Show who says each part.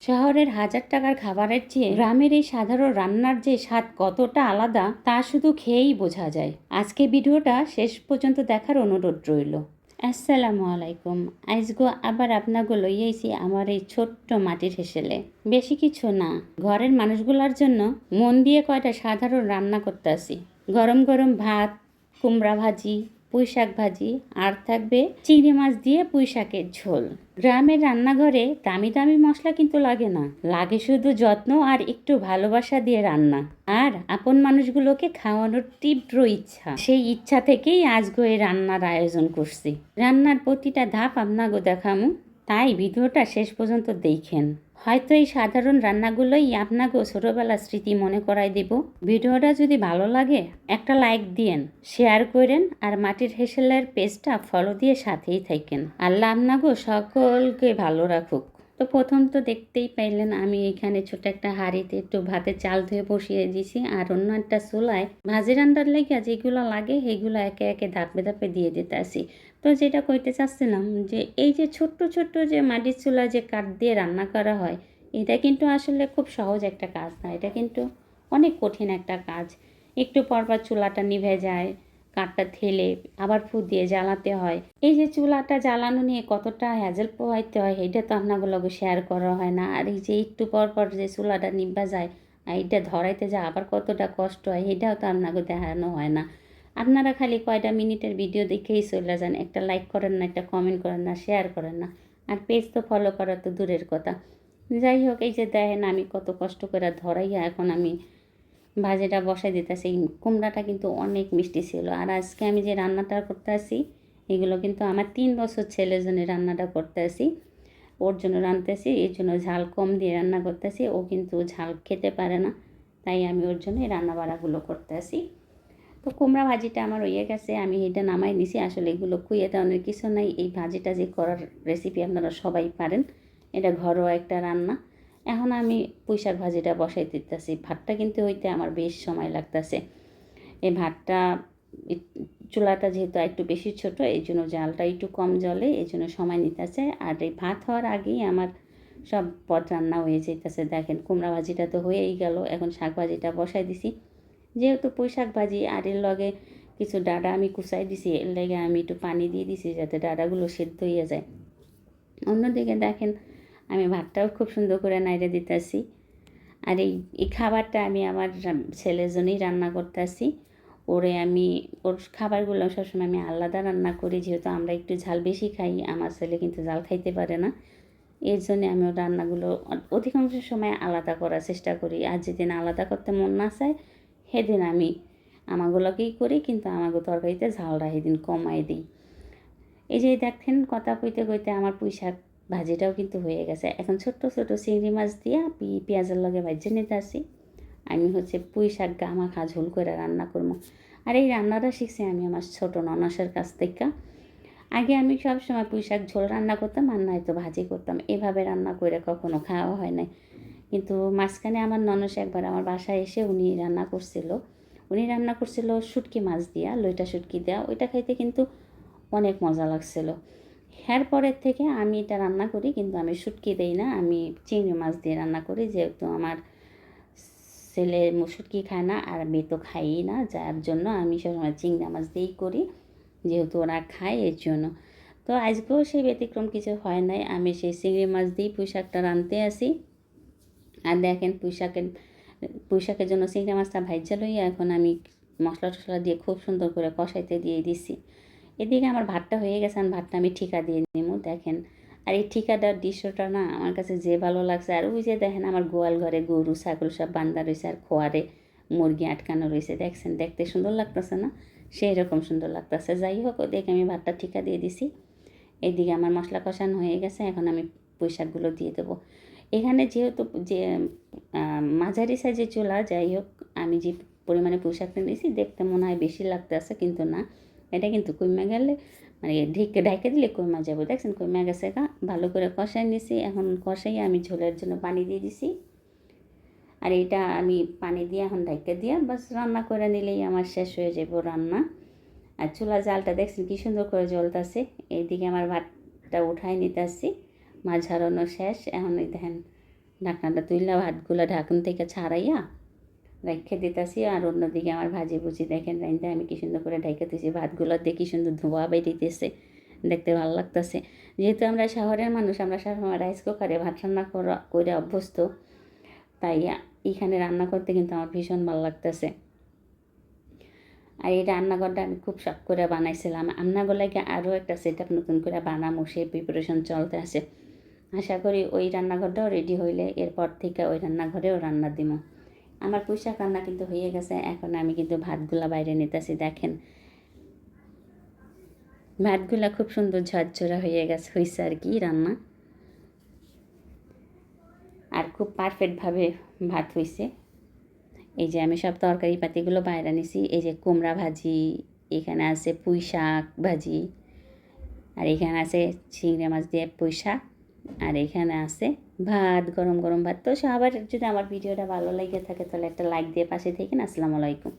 Speaker 1: শহরের হাজার টাকার খাবারের চেয়ে গ্রামের এই সাধারণ রান্নার যে স্বাদ কতটা আলাদা তা শুধু খেয়েই বোঝা যায়। আজকে ভিডিওটা শেষ পর্যন্ত দেখার অনুরোধ রইল। আসসালামু আলাইকুম। আজগো আবার আপনাকে লইয়াইছি আমার এই ছোট্ট মাটির হেসেলে। বেশি কিছু না, ঘরের মানুষগুলোর জন্য মন দিয়ে কয়টা সাধারণ রান্না করতে আসি। গরম গরম ভাত, কুমড়া ভাজি, পুঁই শাক ভাজি, আর থাকবে চিংড়ি মাছ দিয়ে পুঁই শাকের ঝোল। গ্রামের রান্নাঘরে দামি দামি মশলা কিন্তু লাগে না, লাগে শুধু যত্ন আর একটু ভালোবাসা দিয়ে রান্না, আর আপন মানুষগুলোকে খাওয়ানোর তীব্র ইচ্ছা। সেই ইচ্ছা থেকেই আজগো এই রান্নার আয়োজন করছি। রান্নার প্রতিটা ধাপ আপনাকে দেখামু, তাই ভিডিওটা শেষ পর্যন্ত দেখেন। হয়তো এই সাধারণ রান্নাগুলোই আপনাকেও ছোটোবেলার স্মৃতি মনে করাই দেব। ভিডিওটা যদি ভালো লাগে একটা লাইক দিয়েন, শেয়ার করেন, আর মাটির হেসেলের পেজটা ফলো দিয়ে সাথেই থাকেন। আল্লাহ আপনাকেও সকলকে ভালো রাখুক। তো প্রথম তো দেখতেই পাইলেন আমি এখানে ছোট একটা হাঁড়িতে একটু ভাতের চাল ধুয়ে বসিয়ে দিয়েছি, আর অন্য একটা চুলায় ভাজি রান্নার লেগে যেগুলো লাগে সেগুলো একে একে ধাপে ধাপে দিয়ে দিতে আসি। তো যেটা কইতে চাচ্ছিলাম যে এই যে ছোট্ট ছোট্ট যে মাটির চুলা যে কাঠ দিয়ে রান্না করা হয়, এটা কিন্তু আসলে খুব সহজ একটা কাজ না, এটা কিন্তু অনেক কঠিন একটা কাজ। একটু পরপর চুলাটা নিভে যায়, কাঠটা ঠেলে আবার ফু দিয়ে জ্বালাতে হয়। এই যে চুলাটা জ্বালানো নিয়ে কতটা হ্যাজেল পোহাইতে হয় এটা তো আপনাগুলোকে শেয়ার করা হয় না। আর এই যে একটু পরপর যে চুলাটা নিভা যায় আর এইটা ধরাইতে যায় আবার কতটা কষ্ট হয় এটাও তো আপনাকে দেখানো হয় না। আপনারা খালি কয়টা মিনিটের ভিডিও দেখেই চলে যান, একটা লাইক করেন না, একটা কমেন্ট করেন না, শেয়ার করেন না, আর পেজ তো ফলো করা তো দূরের কথা। যাই হোক, এই যে দেখেন আমি কত কষ্ট করে ধরাইয়া এখন আমি ভাজিটা বসাই দিতেছি। কুমড়াটা কিন্তু অনেক মিষ্টি ছিল। আর আজকে আমি যে রান্নাটা করতে আসি এগুলো কিন্তু আমার 3 বছর ছেলের জন্য রান্নাটা করতে আসি, ওর জন্য রাঁধতেছি, এর জন্য ঝাল কম দিয়ে রান্না করতেছি। ও কিন্তু ঝাল খেতে পারে না, তাই আমি ওর জন্য এই রান্না বাড়াগুলো করতে আসি। তো কুমড়া ভাজিটা আমার হয়ে গেছে, আমি এটা নামাই নিছি। আসলে এগুলো খুইয়ে দেওয়ানোর কিছু নাই, এই ভাজিটা যে করার রেসিপি আপনারা সবাই পারেন, এটা ঘরোয়া একটা রান্না। এখন আমি পুঁই শাক ভাজিটা বসাই দিতেছি। ভাতটা কিন্তু হইতে আমার বেশ সময় লাগতেছে। এই ভাতটা চুলাটা যেহেতু একটু বেশি ছোট, এই জন্য জালটা একটু কম জ্বলে, এই জন্য সময় নিতেছে। আর এই ভাত হওয়ার আগেই আমার সব পদ রান্না হয়ে যেতেছে। দেখেন কুমড়া ভাজিটা তো হয়েই গেল, এখন শাক ভাজিটা বসাই দিছি। যেহেতু পুঁই শাক ভাজি আর এর লগে কিছু ডাঁটা আমি কুচাই দিছি, এর লেগে আমি একটু পানি দিয়ে দিছি যাতে ডাঁটাগুলো সেদ্ধ হয়ে যায়। অন্যদিকে দেখেন আমি ভাতটাও খুব সুন্দর করে নাইড়ে দিতেছি। আর এই খাবারটা আমি আমার ছেলের জন্যই রান্না করতেছি। ওর খাবারগুলো সবসময় আমি আলাদা রান্না করি, যেহেতু আমরা একটু ঝাল বেশি খাই, আমার ছেলে কিন্তু ঝাল খাইতে পারে না। এর জন্যে আমি ওর রান্নাগুলো অধিকাংশ সময় আলাদা করার চেষ্টা করি। আর যেদিন আলাদা করতে মন না চায় সেদিন আমি আমাগুলোকেই করি, কিন্তু আমাকে তরকারিতে ঝালটা সেদিন কমাই দিই। এই যে দেখেন কথা কইতে কইতে আমার পুঁই শাক ভাজিটাও কিন্তু হয়ে গেছে। এখন ছোট্ট ছোট চিংড়ি মাছ দিয়া পেঁয়াজের লগে ভাজি নিতে আসি। আমি হচ্ছে পুঁই শাক গামাখা ঝোল করে রান্না করবো। আর এই রান্নাটা শিখছি আমি আমার ছোটো ননসের কাছ থেকে। আগে আমি সব সময় পুঁই শাক ঝোল রান্না করতাম, আর নয়তো ভাজি করতাম, এভাবে রান্না করে কখনো খাওয়া হয় নাই। কিন্তু মাঝখানে আমার ননস একবার আমার বাসায় এসে উনি রান্না করছিল শুটকি মাছ দিয়া, লইটা শুটকি দেওয়া, ওইটা খাইতে কিন্তু অনেক মজা লাগছিল। এরপরের থেকে আমি এটা রান্না করি, কিন্তু আমি শুটকি দেই না, আমি চিংড়ি মাছ দিয়ে রান্না করি, যেহেতু আমার ছেলে শুটকি খায় না আর মেয়ে তো খাইই না, যার জন্য আমি সবসময় চিংড়ি মাছ দিয়েই করি, যেহেতু ওরা খায় এর জন্য। তো আজকেও সেই ব্যতিক্রম কিছু হয় নাই, আমি সেই চিংড়ি মাছ দিয়েই পুঁই শাকটা রাঁধতে আসি। আর দেখেন পুঁই শাকের জন্য চিংড়ি মাছটা ভাইজা লইয়া এখন আমি মশলা টশলা দিয়ে খুব সুন্দর করে কষাইতে দিয়ে দিছি। এদিকে আমার ভাতটা হয়ে গেছে, আর ভাতটা আমি ঠিকা দিয়ে নিবো। দেখেন আর এই ঠিকাটার দৃশ্যটা না আমার কাছে যে ভালো লাগছে। আর ওই যে দেখেন আমার গোয়াল ঘরে গরু ছাগল সব বান্ধা রয়েছে, আর খোয়ারে মুরগি আটকানো রয়েছে, দেখছেন দেখতে সুন্দর লাগতেছে না? সেই রকম সুন্দর লাগতেছে। যাই হোক, ওদিকে আমি ভাতটা ঠিকা দিয়ে দিছি। এইদিকে আমার মশলা কষানো হয়ে গেছে, এখন আমি পুঁই শাকগুলো দিয়ে দেবো। এখানে যেহেতু যে মাঝারি সাইজের চুলা, যাই হোক আমি যে পরিমাণে পুঁই শাকটা দিয়েছি দেখতে মনে হয় বেশি লাগতেছে, কিন্তু না, এটা কিন্তু কইমা গেলে মানে ঢেকে দিলে কইমা যাবো। দেখছেন কইমা গেছে ভালো করে কষাই নিছি। এখন কষাই আমি ঝোলের জন্য পানি দিয়ে দিছি, আর এটা আমি পানি দিয়ে এখন ঢেকে দিয়ে বাস রান্না করে নিলেই আমার শেষ হয়ে যাবো রান্না। আর চুলা জালটা দেখছেন কী সুন্দর করে জ্বলতেছে। এইদিকে আমার ভাতটা উঠাই নিতেছি, মাছ ঝরানো শেষ। এখন দেখেন ঢাকনাটা তুইলা ভাতগুলো ঢাকন থেকে ছাড়াইয়া রেখে দিতেছি। আর অন্যদিকে আমার ভাজি ভুজি দেখেন রাইন্দা আমি কি সুন্দর করে ঢেকে দিতেছি। ভাতগুলো দেখি সুন্দর ধোয়া বেরিতেছে, দেখতে ভালো লাগতেছে। যেহেতু আমরা শহরের মানুষ, আমরা সবসময় রাইস কুকারে ভাত রান্না করে অভ্যস্ত, তাই এইখানে রান্না করতে কিন্তু আমার ভীষণ ভালো লাগতেছে। আর এই রান্নাঘরটা আমি খুব শখ করে বানাইছিলাম। রান্নাগুলোকে আরও একটা সেট আপ নতুন করে বানাবো, সেই প্রিপারেশন চলতে আছে। আশা করি ওই রান্নাঘরটাও রেডি হইলে এরপর থেকে ওই রান্নাঘরেও রান্না দিব। আমার পুঁইশাক রান্না কিন্তু হয়ে গেছে। এখন আমি কিন্তু ভাতগুলা বাইরে নিতেছি। দেখেন ভাতগুলা খুব সুন্দর ঝরঝরা হয়েছে আর কি রান্না। আর খুব পারফেক্টভাবে ভাত হয়েছে। এই যে আমি সব তরকারি পাতিগুলো বাইরে নিছি। এই যে কুমড়া ভাজি, এখানে আছে পুঁই শাক ভাজি, আর এখানে আছে চিংড়ি মাছ দিয়ে পুঁই শাক, আর এখানে আছে ভাত, গরম গরম ভাত। তো সবার যদি আমার ভিডিওটা ভালো লেগে থাকে তাহলে একটা লাইক দিয়ে পাশে থাকেন। আসসালামু আলাইকুম।